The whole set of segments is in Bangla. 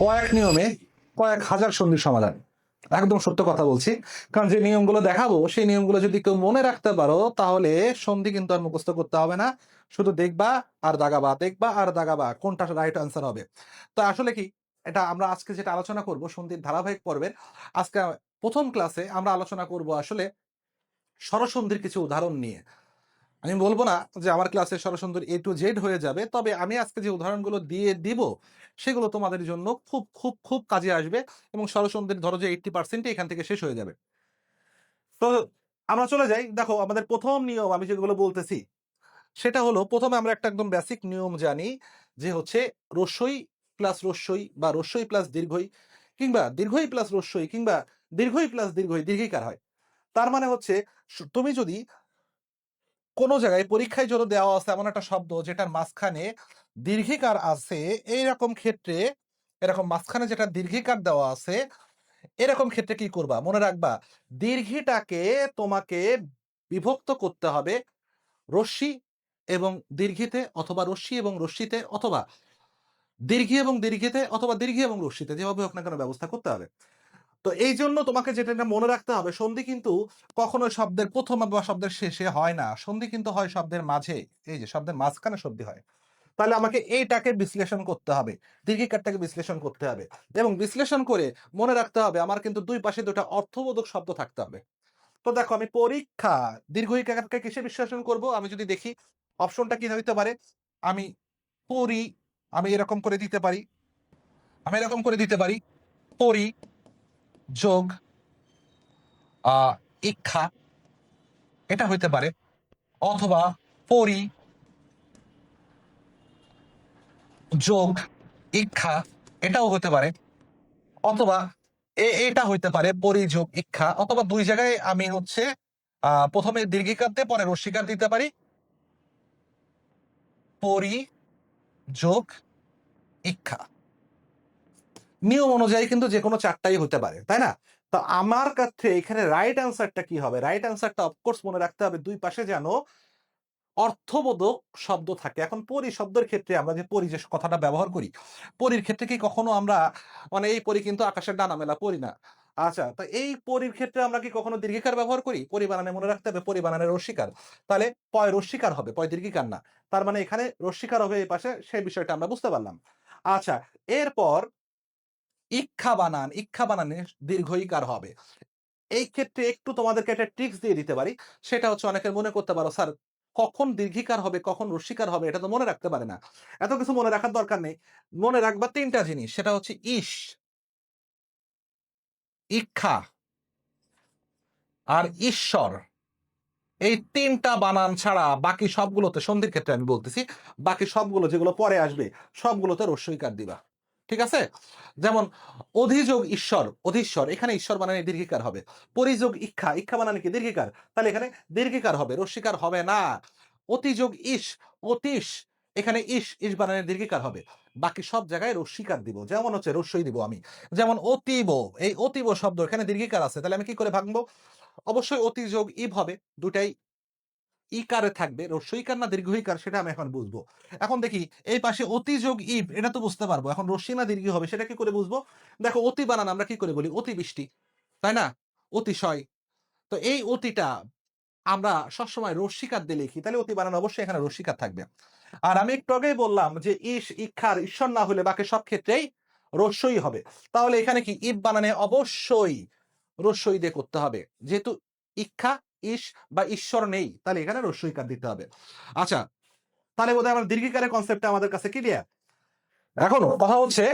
কয়েক নিয়মে কয়েক হাজার সন্ধির সমাধান। একদম সত্য কথা বলছি। কারণ যে নিয়মগুলো দেখাবো, সেই নিয়মগুলো যদি কেউ মনে রাখতে পারো, তাহলে সন্ধি কিন্তু আর মুখস্থ করতে হবে না। শুধু দেখবা আর দাগাবা, দেখবা আর দাগাবা। কোনটা রাইট আনসার হবে? তো আসলে কি, এটা আমরা আজকে যেটা আলোচনা করব সন্ধির ধারাবাহিক পর্বের, আজকে ১ম ক্লাসে আমরা আলোচনা করব আসলে স্বরসন্ধির কিছু উদাহরণ নিয়ে। আমি বলব না যে আমার ক্লাসে স্বরসন্ধির A to Z হয়ে যাবে। তবে আমি আজকে যে উদাহরণগুলো দিয়ে দিব, সেগুলো তোমাদের জন্য খুব, খুব, খুব কাজে আসবে এবং স্বরসন্ধির ধরো যে 80% ই এখান থেকে শেষ হয়ে যাবে। তো আমরা চলে যাই। দেখো আমাদের ১ম নিয়ম আমি যেগুলো বলতেছি, সেটা হলো ১ম এ আমরা একটা একদম বেসিক নিয়ম জানি যে হচ্ছে রস্বই প্লাস রস্বই বা রস্বই প্লাস দীর্ঘই কিংবা দীর্ঘই প্লাস রস্বই কিংবা দীর্ঘই প্লাস দীর্ঘই দীর্ঘিকার হয়। তার মানে হচ্ছে তুমি যদি কোন জায়গায় পরীক্ষায় যদি দেওয়া আছে এমন একটা শব্দ যেটার মাঝখানে দীর্ঘিকার আছে, এইরকম ক্ষেত্রে এরকম মাঝখানে যেটা দীর্ঘিকার দেওয়া আছে, এরকম ক্ষেত্রে কি করবা? মনে রাখবা দীর্ঘিটাকে তোমাকে বিভক্ত করতে হবে রস্যি এবং দীর্ঘিতে অথবা রস্যি এবং রস্যিতে অথবা দীর্ঘি এবং দীর্ঘিতে অথবা দীর্ঘি এবং রস্যিতে যেভাবে হোক না কেন ব্যবস্থা করতে হবে। তো এইজন্য তোমাকে যেটা না মনে রাখতে হবে, সন্ধি কিন্তু কখনো শব্দের ১ম বা শব্দের শেষে হয় না। সন্ধি কিন্তু হয় শব্দের মাঝে। এই যে শব্দের মাঝখানে সন্ধি হয়। তাহলে আমাকে এইটাকে বিশ্লেষণ করতে হবে। দীর্ঘিকারটাকে বিশ্লেষণ করতে হবে। এবং বিশ্লেষণ করে মনে রাখতে হবে আমার কিন্তু ২ পাশে ২ টা অর্থবোধক শব্দ থাকতে হবে। তো দেখো আমি পরীক্ষা দীর্ঘইকারকে কিসে বিশ্লেষণ করব? আমি যদি দেখি অপশনটা কি হইতে পারে? আমি পড়ি, আমি এরকম করে দিতে পারি। আমি এরকম করে দিতে পারি। পড়ি যোগ আ ইক্ষা, এটা হইতে পারে। অথবা পরি যোগ ইক্ষা, এটাও হতে পারে। অথবা এটা হইতে পারে পরি যোগ ইক্ষা, অথবা ২ জায়গায় আমি হচ্ছে ১ম এ দীর্ঘিকার দিয়ে পরে রস্যিকার দিতে পারি। পরি যোগ ইক্ষা। নিয়ম অনুযায়ী কিন্তু যেকোনো ৪ টাই হতে পারে, তাই না? তো আমার কাছে এখানে রাইট অ্যান্সারটা কি হবে? রাইট অ্যান্সারটা অফ কোর্স মনে রাখতে হবে ২ পাশে যেন অর্থবোধক শব্দ থাকে। এখন পরি শব্দের ক্ষেত্রে আমরা যে পরি যে কথাটা ব্যবহার করি, পরির ক্ষেত্রে কি কখনো আমরা মানে এই পরি কিন্তু আকাশের ডানা মেলা পরি না। আচ্ছা, তো এই পরির ক্ষেত্রে আমরা কি কখনো দীর্ঘিকার ব্যবহার করি? পরি বানানে মনে রাখতে হবে পরি বানানে রস্যিকার। তাহলে পয় রস্যিকার হবে, পয় দীর্ঘিকার না। তার মানে এখানে রস্যিকার হবে এই পাশে, সেই বিষয়টা আমরা বুঝতে পারলাম। আচ্ছা, এরপর ইক্ষা বানানে দীর্ঘইকার হবে। এই ক্ষেত্রে একটু তোমাদেরকে একটা ট্রিক্স দিয়ে দিতে পারি। সেটা হচ্ছে অনেকে মনে করতে পারো, স্যার কখন দীর্ঘিকার হবে, কখন রস্যিকার হবে এটা তো মনে রাখতে পারে না। এত কিছু মনে রাখার দরকার নেই। মনে রাখবা ৩ টা জিনিস। সেটা হচ্ছে ইক্ষা আর ঈশ্বর। এই ৩ টা বানান ছাড়া বাকি সবগুলোতে সন্ধির ক্ষেত্রে আমি বলতেছি, বাকি সবগুলো যেগুলো পরে আসবে সবগুলোতে রস্যইকার দিবা। ঠিক আছে? যেমন অধিযোগ ঈশ্বর, অধীশ্বর এখানে ঈশ্বর বানানে দীর্ঘিকার হবে। পরিযোগ ইক্ষা, ইক্ষা বানানে কি দীর্ঘিকার। তাহলে এখানে দীর্ঘিকার হবে, রস্যিকার হবে না। অতিযোগ অতীশ এখানে ইশ বানানে দীর্ঘিকার হবে। বাকি সব জায়গায় রস্যিকার দিব। যেমন হচ্ছে রস্যই দিব আমি। যেমন অতীব, এই অতীব শব্দ এখানে দীর্ঘিকার আছে। তাহলে আমি কি করে ভাঙবো? অবশ্যই অতি যোগ ইব হবে। দুটাই ইকারে থাকবে। রস্যইকার না দীর্ঘইকার সেটা আমি এখন বুঝবো। এখন দেখি এই পাশে অতি যোগ ইব, এটা তো বুঝতে পারবো। এখন রস্যি না দীর্ঘ হবে সেটা কি করে বুঝবো? দেখো অতি বানান আমরা কি করে বলি? অতিবৃষ্টি। তাই না? অতিশয়। তো এই অতিটা আমরা সবসময় রস্যিকার দিয়ে লিখি। তাহলে অতি বানান অবশ্যই এখানে রস্যিকার থাকবে। আর আমি একটু আগেই বললাম যে ইক্ষার ঈশ্বর না হলে বাকি সব ক্ষেত্রেই রস্যই হবে। তাহলে এখানে কি ইব বানানে অবশ্যই রস্যই দিয়ে করতে হবে। যেহেতু ইক্ষা, বা ঈশ্বর নেই, তাহলে এখানে রস্যইকার দিতে হবে। আচ্ছা, তাহলে বোধহয় আমার দীর্ঘিকারের কনসেপ্টটা আমাদের কাছে ক্লিয়ার। এখন কথা হচ্ছে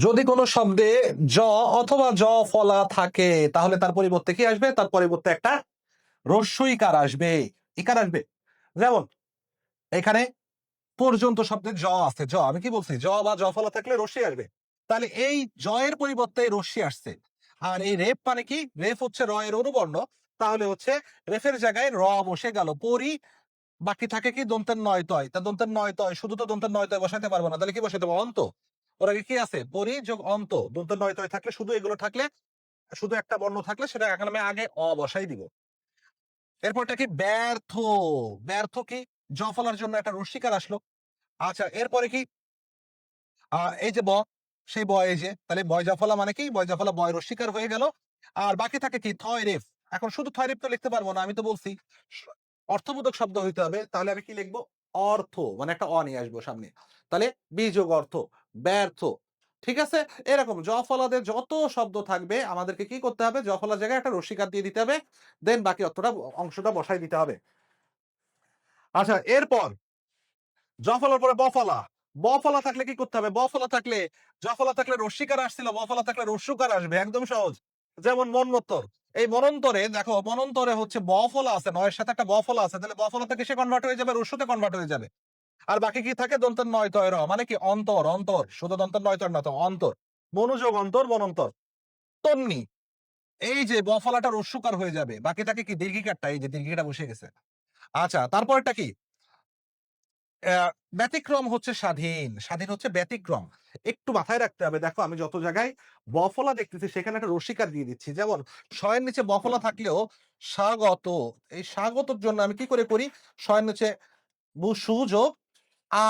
যদি কোনো শব্দে জ অথবা জ ফলা থাকে, তাহলে তার পরিবর্তে কি আসবে? তার পরিবর্তে একটা রস্যইকার আসবে। ইকার আসবে। যেমন এখানে পর্যন্ত শব্দের জ আছে। আমি কি বলছি? বা জ ফলা থাকলে রস্যই আসবে। তাহলে এই জ এর পরিবর্তে রস্যি আসছে। আর এই রেফ মানে কি? রেফ হচ্ছে র এর অনুবর্ণ। তাহলে হচ্ছে রেফের জায়গায় র বসে গেল। পরি বাকি থাকে কি? দন্তের নয় তয়। তা দন্তের নয় তয় শুধু তো দন্তের নয় তয় বসাইতে পারবো না। তাহলে কি বসাইতে পারবো? অন্ত। ওর আগে কি আছে? পরি যোগ অন্ত। দন্তের নয় তয় থাকলে শুধু এগুলো থাকলে, শুধু একটা বর্ণ থাকলে সেটা এখন আমি আগে বসাই দিব। এরপরটা কি? ব্যর্থ। ব্যর্থ কি? জ ফলার জন্য একটা রস্যিকার আসলো। আচ্ছা, এরপরে কি? এই যে সেই বয় যে, তাহলে বয় জফলা মানে কি, বয় জফলা বয় রস্বীকার হয়ে গেল। আর বাকি থাকে কি থয় রেফ। এখন শুধু থয় রেফ তো লিখতে পারবো না, আমি তো বলছি অর্থবোধক শব্দ হইতে হবে। তাহলে আমি কি লিখবো, অর্থ মানে একটা অ নিয়ে আসবো সামনে। তাহলে বিযোগ অর্থ, ব্যর্থ। ঠিক আছে? এরকম জফলাদের যত শব্দ থাকবে আমাদেরকে কি করতে হবে, জফলার জায়গায় একটা রস্বীকার দিয়ে দিতে হবে। দেন বাকি অংশটা বসাই দিতে হবে। আচ্ছা, এরপর জফলার পরে বফলা। বফলা থাকলে কি করতে হবে, বফলা থাকলে, জফলা থাকলে রস্বীকার আসছিল, বফলা থাকলে রস্যকার আসবে, একদম সহজ। যেমন মন্বন্তর। এই মনন্তরে দেখো, মনন্তরে হচ্ছে বফলা আছে, নয়ের সাথে একটা বফলা আছে, তাহলে বফলা থেকে সে কনভার্ট হয়ে যাবে, রস্যতে কনভার্ট হয়ে যাবে। আর বাকি কি থাকে, দন্তের নয় তয় র, মানে কি অন্তর, অন্তর, শুধু দন্তের নয় তয় না তো অন্তর, মনোযোগ অন্তর, মনন্তর। তন্নি, এই যে বফলাটা রস্যকার হয়ে যাবে, বাকি থাকে কি দীর্ঘিকারটা, এই যে দীর্ঘিকাটা বসে গেছে। আচ্ছা, তারপরটা কি, ব্যতিক্রম হচ্ছে স্বাধীন, স্বাধীন হচ্ছে ব্যতিক্রম। একটু মাথায় রাখতে হবে, দেখো আমি যত জায়গায় বফলা দেখতেছি সেখানে একটা রসিকার দিয়ে দিচ্ছি। যেমন শয়ের নিচে বফলা থাকলেও স্বাগত, এই স্বাগতর জন্য আমি কি করে করি, শয়ের নিচে সুযোগ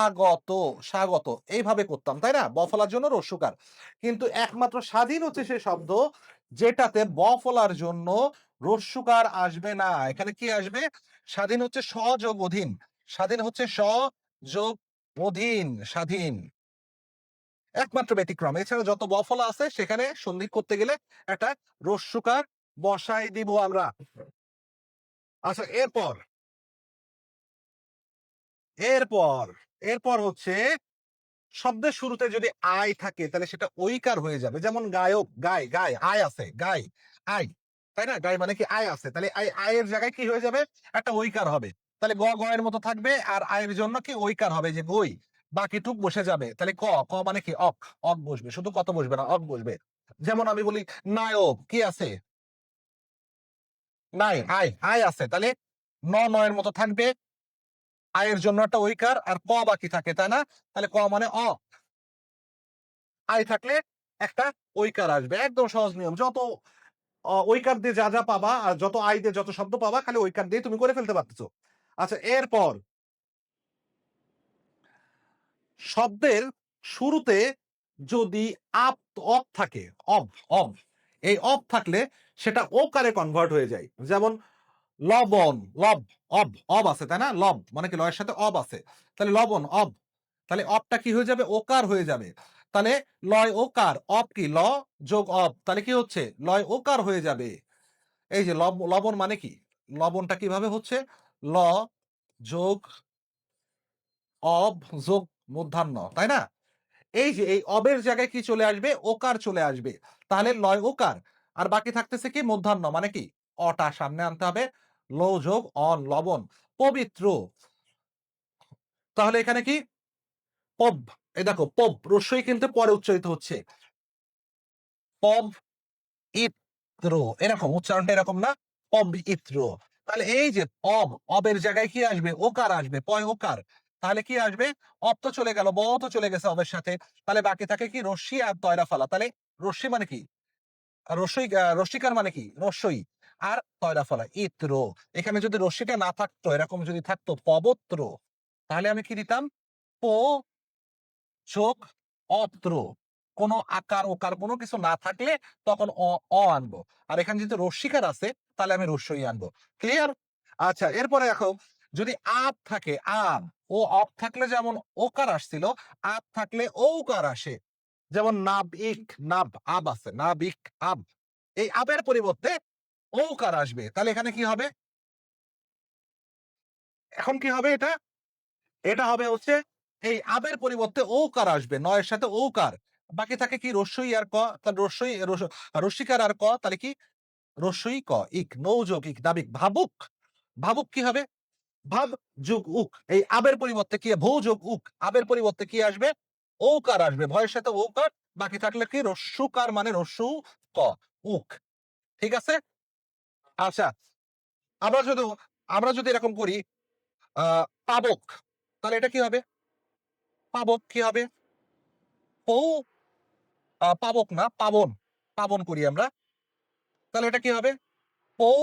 আগত, স্বাগত, এইভাবে করতাম, তাই না, বফলার জন্য রস্যকার। কিন্তু একমাত্র স্বাধীন হচ্ছে সে শব্দ যেটাতে বফলার জন্য রস্যকার আসবে না। এখানে কি আসবে, স্বাধীন হচ্ছে স্বযোগ অধীন, স্বাধীন হচ্ছে স্বযোগ অধীন, স্বাধীন। একমাত্র ব্যতিক্রম, এছাড়া যত বফলা আছে সেখানে সন্ধি করতে গেলে একটা রস্যকার বসাই দিব আমরা। আচ্ছা, এরপর এরপর এরপর হচ্ছে শব্দের শুরুতে যদি আই থাকে তাহলে সেটা ঐকার হয়ে যাবে। যেমন গায়ক, গায়, গায়, আয় আছে, গায়, আই, তাই না, গায় মানে কি আয় আছে, তাহলে আয়ের জায়গায় কি হয়ে যাবে, একটা ঐকার হবে। তাহলে গ গয়ের মতো থাকবে, আর আয়ের জন্য কি ঐকার হবে, যে গই, বাকিটুক বসে যাবে। তাহলে ক, ক মানে কি অক, অক বসবে, শুধু কত বসবে না, অক বসবে। যেমন আমি বলি নায়ক, কি আছে, নাই, আয়, আয় আছে, তাহলে নয়ের মতো থাকবে, আয়ের জন্য একটা ঐকার, আর ক বাকি থাকে, তাই না, তাহলে ক মানে অ, আই থাকলে একটা ঐকার আসবে। একদম সহজ নিয়ম, যত ঐকার দিয়ে যা যা পাবা আর যত আই দিয়ে যত শব্দ পাবা খালি ঐকার দিয়ে তুমি করে ফেলতে পারতেছো। আচ্ছা, এরপর শব্দের শুরুতে যদি আপ অপ থাকে, অব, অব, এই অব থাকলে সেটা ওকারে কনভার্ট হয়ে যায়। যেমন লবণ, লব, অব, অব আছে, তাই না, লব মানে কি লয়ের সাথে অব আছে, তাহলে লবণ, অব, তাহলে অবটা কি হয়ে যাবে, ওকার হয়ে যাবে। তাহলে লয় ওকার, অব কি ল যোগ অব, তাহলে কি হচ্ছে, লয় ওকার হয়ে যাবে। এই যে লবণ মানে কি, লবণটা কিভাবে হচ্ছে, ল যোগ অব যোগ মূর্ধন্য, তাই না। এই যে এই অবের জায়গায় কি চলে আসবে, ওকার চলে আসবে, তাহলে লয় ওকার। আর বাকি থাকতেছে কি মূর্ধন্য, মানে কি অটা সামনে আনতে হবে, ল যোগ অন, লবণ, পবিত্র। তাহলে এখানে কি পব, এই দেখো পব রস্যই কিন্তু পরে উচ্চারিত হচ্ছে, পব ইত্র, এরকম উচ্চারণটা এরকম না, পব ইত্র। তাহলে এই যে অব, অবের জায়গায় কি আসবে, ওকার আসবে, পয় ওকার। তাহলে কি আসবে, অব তো চলে গেল, ব তো চলে গেছে অবের সাথে, তাহলে বাকি থাকে কি রশ্মি আর তয়রা ফালা। তাহলে রশ্মি মানে কি, রস্যই, রস্মিকার মানে কি রস্যই, আর তয়রা ফলা ইত্র। এখানে যদি রশ্মিটা না থাকতো, এরকম যদি থাকতো পবত্র, তাহলে আমি কি দিতাম, প যোগ অত্র, কোনো আকার ওকার কোনো কিছু না থাকলে তখন অ আনবো। আর এখানে যদি রস্মিকার আছে তাহলে আমি রস্যই আনবো। ক্লিয়ার। আচ্ছা, এরপরে দেখো যদি আপ থাকে, আব, ও অপ থাকলে যেমন ওকার আসছিল, আপ থাকলে ঔকার আসে। যেমন নাব ইক, নাব, আব আছে, নাব ইক, আব, এই আবের পরিবর্তে ঔকার আসবে। তাহলে এখানে কি হবে, এখন কি হবে এটা, এটা হবে হচ্ছে এই আবের পরিবর্তে ঔকার আসবে, নয়ের সাথে ঔকার। বাকি থাকে কি রস্যই আর ক, তাহলে রস্যিকার আর ক, তাহলে কি রস্যই ক, ইক, নৌযোগ ইক, দাবিক, ভাবুক, ভাবুক কি হবে, ভাব যোগ উক, এই আবের পরিবর্তে কি ভৌ যোগ উক, আবের পরিবর্তে কি আসবে, ঔকার আসবে, ভয়ের সাথে ঔকার। বাকি থাকলে কি রস্যুকার মানে রস্যু ক, উক। ঠিক আছে। আচ্ছা, আমরা যদি আমরা যদি এরকম করি, পাবক, তাহলে এটা কি হবে, পাবক কি হবে, পৌ, পাবক না পাবন, পাবন করি আমরা, তাহলে এটা কি হবে, পৌ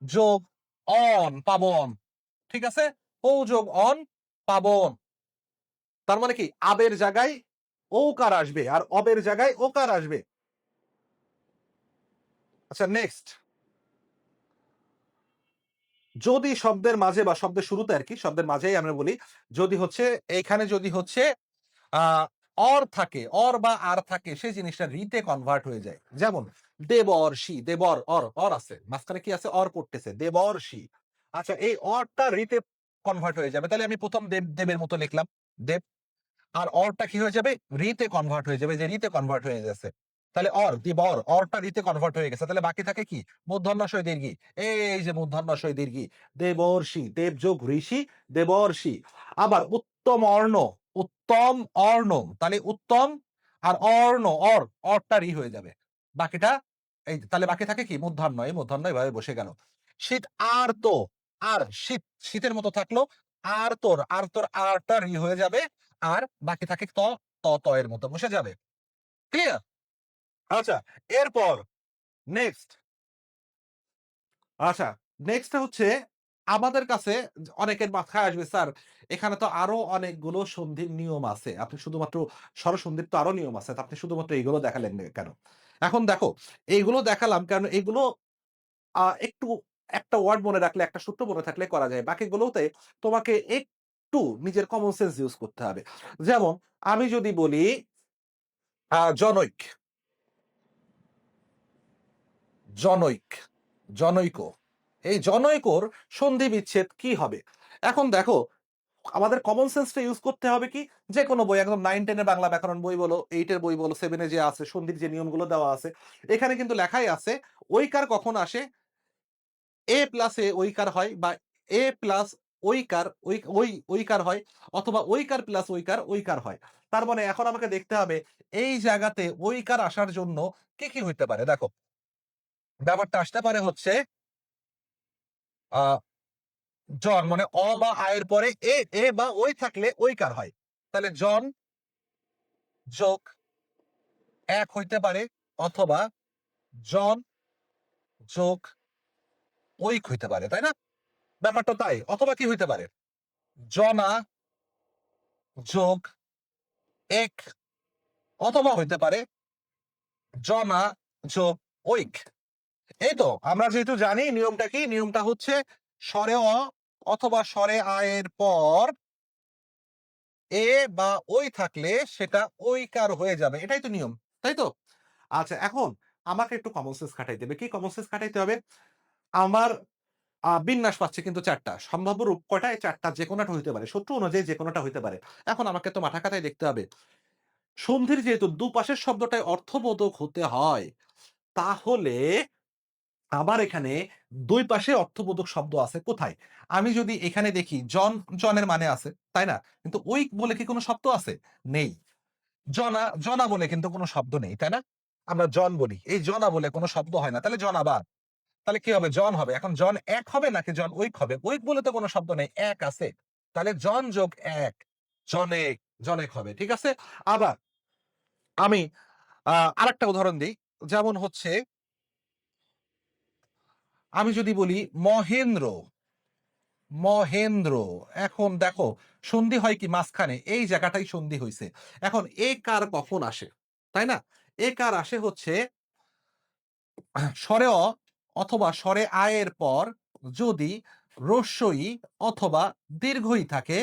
যোগ অন, পাবন। ঠিক আছে, পৌ যোগ অন, পাবন। তার মানে কি আবের জায়গায় ওকার আসবে, আর অবের জায়গায় ওকার আসবে। আচ্ছা নেক্সট, যদি শব্দের মাঝে বা শব্দের শুরুতে আর কি, শব্দের মাঝেই আমরা বলি, যদি হচ্ছে এইখানে যদি হচ্ছে আহ অর থাকে, অর বা আর থাকে, সেই জিনিসটা রিতে কনভার্ট হয়ে যায়। যেমন দেবর্ষি, দেবর অর, অর আছে মাঝখানে, কি আছে, অর পড়তেছে, দেবর্ষি। আচ্ছা এই অরটা রিতে কনভার্ট হয়ে যাবে, তাহলে আমি প্রথম দেব, দেবের মতো লিখলাম দেব, আর অরটা কি হয়ে যাবে, রিতে কনভার্ট হয়ে যাবে, যে রিতে কনভার্ট হয়ে গেছে। তাহলে অর দিবর, অরটা রিতে কনভার্ট হয়ে গেছে, তাহলে বাকি থাকে কি, মূর্ধন্যস্বই দীর্ঘী। এই যে মূর্ধন্যস্বই দীর্ঘী, দেবর্ষি, দেব যোগ ঋষি, দেবর্ষি। আবার উত্তম অর্ণ, উত্তম অর্ণ, তাহলে উত্তম আর অর্ণ, অর, অরটা রি হয়ে যাবে, বাকিটা এই, তাহলে বাকি থাকে কি, মূর্ধন্য, এই মূর্ধন্য এভাবে বসে গেল। শীত আর তো, আর শীত, শীতের মতো থাকলো, আর তোর, আর তোর আরটা রি হয়ে যাবে, আর বাকি থাকে ত, ত, ত এর মতো বসে যাবে। ক্লিয়ার? আচ্ছা এরপর নেক্সট, আচ্ছা নেক্সট হচ্ছে আমাদের কাছে অনেকের মাথায় আসবে, স্যার এখানে তো আরো অনেকগুলো সন্ধির নিয়ম আছে, আপনি শুধুমাত্র স্বরসন্ধির তো আরো নিয়ম আছে, তা আপনি শুধুমাত্র এইগুলো দেখালেন না কেন? এখন দেখো, এইগুলো দেখালাম কারণ এইগুলো একটু, একটা ওয়ার্ড মনে রাখলে, একটা সূত্র মনে থাকলে করা যায়। বাকিগুলোতে তোমাকে একটু নিজের কমন সেন্স ইউজ করতে হবে। যেমন আমি যদি বলি জনৈক, জনৈক, জনৈক, এই জনৈকর সন্ধি বিচ্ছেদ কি হবে? এখন দেখো, আমাদের কমন সেন্সটা ইউজ করতে হবে কি, যে কোনো বই, একদম 9-10 এর বাংলা ব্যাকরণ বই বলো, 8 এর বই বলো, 7 এ যে আছে সন্ধির যে নিয়মগুলো দেওয়া আছে, এখানে কিন্তু লেখাই আছে ঐকার কখন আসে, এ প্লাস এ ঐকার হয়, বা এ প্লাস ঐকার, ঐকার হয়, অথবা ঐকার প্লাস ঐকার ঐকার হয়। তার মানে এখন আমাকে দেখতে হবে এই জায়গাতে ঐকার আসার জন্য কি কি হইতে পারে। দেখো ব্যাপারটা আসতে পারে হচ্ছে আহ জন, মানে অ বা আয়ের পরে এ, এ বা ওই থাকলে ঐকার হয়, তাহলে জন যোগ এক হইতে পারে, অথবা জন যোগ ঐক হইতে পারে, তাই না? ব্যাপারটা তাই। অথবা কি হইতে পারে, জনা যোগ এক, অথবা হইতে পারে জনা যোগ ঐক। এই তো আমরা যেহেতু জানি নিয়মটা কি, নিয়মটা হচ্ছে স্বরে অ অথবা স্বরে আ এর পর এ বা ওই থাকলে সেটা ঐকার হয়ে যাবে, এটাই তো নিয়ম, তাই তো? আচ্ছা এখন আমাকে একটু কমন সেন্স খাটাইতে হবে। কি কমন সেন্স খাটাইতে হবে? আমার বিন্যাস পাচ্ছি কিন্তু ৪ টা। সম্ভাব্য রূপ কয়টা? এই ৪ টা যেকোনোটা হইতে পারে। সূত্র অনুযায়ী যেকোনোটা হইতে পারে। এখন আমাকে তো মাথা খাতায় দেখতে হবে। সন্ধির যেহেতু দুপাশের শব্দটাই অর্থবোধক হতে হয়, তাহলে আমার এখানে ২ পাশে অর্থবোধক শব্দ আছে কোথায়? আমি যদি এখানে দেখি জন, জনের মানে আছে, তাই না? কিন্তু ঐক বলে কি কোনো শব্দ আছে? নেই। জনা, জনা বলে কিন্তু কোনো শব্দ নেই, তাই না? আমরা জন বলি। এই জনা বলে কোনো শব্দ হয় না। তাহলে জনা বাদ। তাহলে কি হবে? জন হবে। এখন জন এক হবে নাকি জন ঐক হবে? ঐক বলে তো কোনো শব্দ নেই। এক আছে। তাহলে জন যোগ এক, জনেক, জনেক হবে। ঠিক আছে? আবার আমি আরেকটা উদাহরণ দেই। যেমন হচ্ছে আমি যদি বলি মহেন্দ্র, মহেন্দ্র। এখন দেখো সন্ধি হয় কি মাঝখানে, এই জায়গাটাই সন্ধি হইছে। এখন এ কার কখন আসে? তাই না? এ কার আসে হচ্ছে স্বরে অ অথবা স্বরে আ এর পর যদি রস্যই অথবা দীর্ঘই থাকে,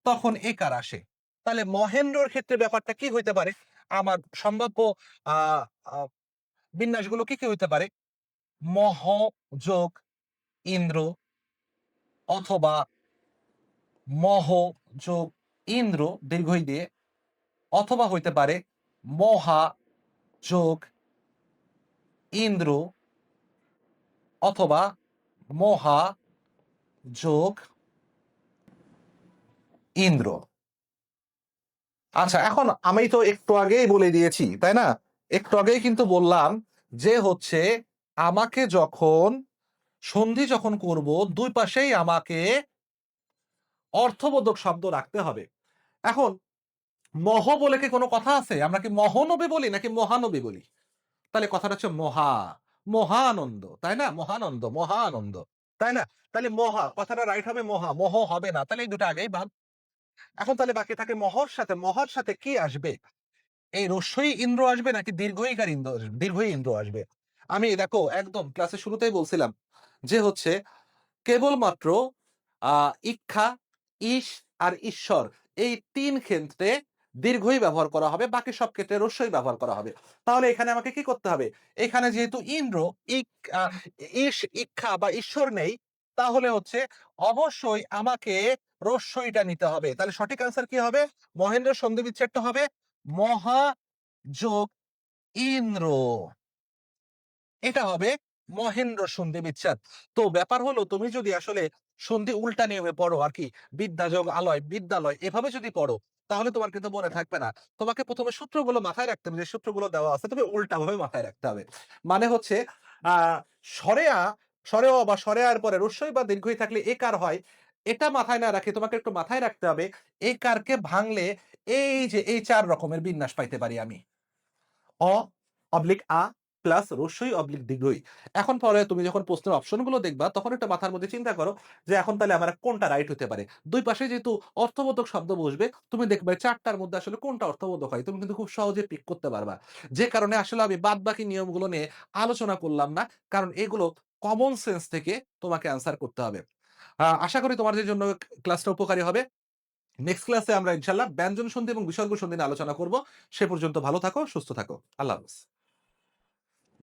তখন একার আসে। তাহলে মহেন্দ্রর ক্ষেত্রে ব্যাপারটা কি হইতে পারে? আমার সম্ভাব্য আহ আহ, বিন্যাসগুলো কি কি হইতে পারে? মহ যোগ ইন্দ্র, অথবা মহ যোগ ইন্দ্র দীর্ঘই দিয়ে, অথবা হইতে পারে মহা যোগ ইন্দ্র, অথবা মহা যোগ ইন্দ্র। আচ্ছা এখন আমি তো একটু আগেই বলে দিয়েছি, তাই না? একটু আগেই কিন্তু বললাম যে হচ্ছে আমাকে যখন সন্ধি যখন করব, দুই পাশেই আমাকে অর্থবোধক শব্দ রাখতে হবে। এখন মহ বলে কি কোনো কথা আছে? আমরা কি মহানবী বলি নাকি মহানবী বলি? তাহলে কথাটা হচ্ছে মহা, মহানন্দ, তাই না? মহানন্দ, মহানন্দ, তাই না? তাহলে মহা কথাটা রাইট হবে, মহা, মহ হবে না, তাহলে এই দুটো আগেই বাদ। এখন তাহলে বাকি থাকে মহর সাথে, মহার সাথে কি আসবে? এই রস্যই ইন্দ্র আসবে নাকি দীর্ঘইকার ইন্দ্র আসবে? দীর্ঘই ইন্দ্র আসবে। আমি দেখো একদম ক্লাসের শুরুতেই বলছিলাম যে হচ্ছে কেবলমাত্র ইক্ষা, ঈশ আর ঈশ্বর এই ৩ ক্ষেত্রে দীর্ঘই ব্যবহার করা হবে। বাকি সব ক্ষেত্রে রস্যই ব্যবহার করা হবে। তাহলে এখানে আমাকে কি করতে হবে? এখানে যেহেতু ইন্দ্র, ইক আ ঈশ, ইক্ষা বা ঈশ্বর নেই, তাহলে হচ্ছে অবশ্যই আমাকে রস্যইটা নিতে হবে। তাহলে সঠিক আনসার কি হবে? মহেন্দ্রের সন্ধি বিচ্ছেদটা হবে মহা যোগ ইন্দ্র। এটা হবে মহেন্দ্র সন্ধি বিচ্ছেদ। তো ব্যাপার হলো তুমি যদি আসলে সন্ধি উল্টা নিয়মে পড়ো আর কি, বিদ্যা যোগ আলয়, বিদ্যালয় এভাবে যদি পড়ো, তাহলে তোমার কিন্তু মনে থাকবে না। তোমাকে ১ম এ সূত্রগুলো মাথায় রাখতে হবে, যে সূত্রগুলো দেওয়া আছে তুমি উল্টাভাবে মাথায় রাখতে হবে। মানে হচ্ছে আ স্বরে আ, স্বরে অ বা স্বরে আ এর পরে রস্যই বা দীর্ঘই থাকলে একার হয়। এটা মাথায় না রাখে তোমাকে একটু মাথায় রাখতে হবে, একারকে ভাঙলে এই যে এই ৪ রকমের বিন্যাস পাইতে পারি আমি। অ অবলিক আ প্লাস রস্যই অবলিক দীর্ঘই। এখন পরে তুমি যখন প্রশ্নের অপশনগুলো দেখবা তখন একটু মাথার মধ্যে চিন্তা করো যে এখন তাহলে আমার কোনটা রাইট হতে পারে। ২ পাশে যেহেতু অর্থবোধক শব্দ বসবে, তুমি দেখবে ৪ টার মধ্যে আসলে কোনটা অর্থবোধক হয়। তুমি কিন্তু খুব সহজে পিক করতে পারবা। যে কারণে আসলে আমি বাদবাকি নিয়মগুলো নিয়ে আলোচনা করলাম না। কারণ এগুলো কমন সেন্স থেকে তোমাকে আনসার করতে হবে। আশা করি তোমাদের জন্য ক্লাসটা উপকারী হবে। নেক্সট ক্লাসে আমরা ইনশাআল্লাহ ব্যঞ্জন সন্ধি এবং বিসর্গ সন্ধি নিয়ে আলোচনা করব। সে পর্যন্ত ভালো থাকো, সুস্থ থাকো। আল্লাহ হাফেজ।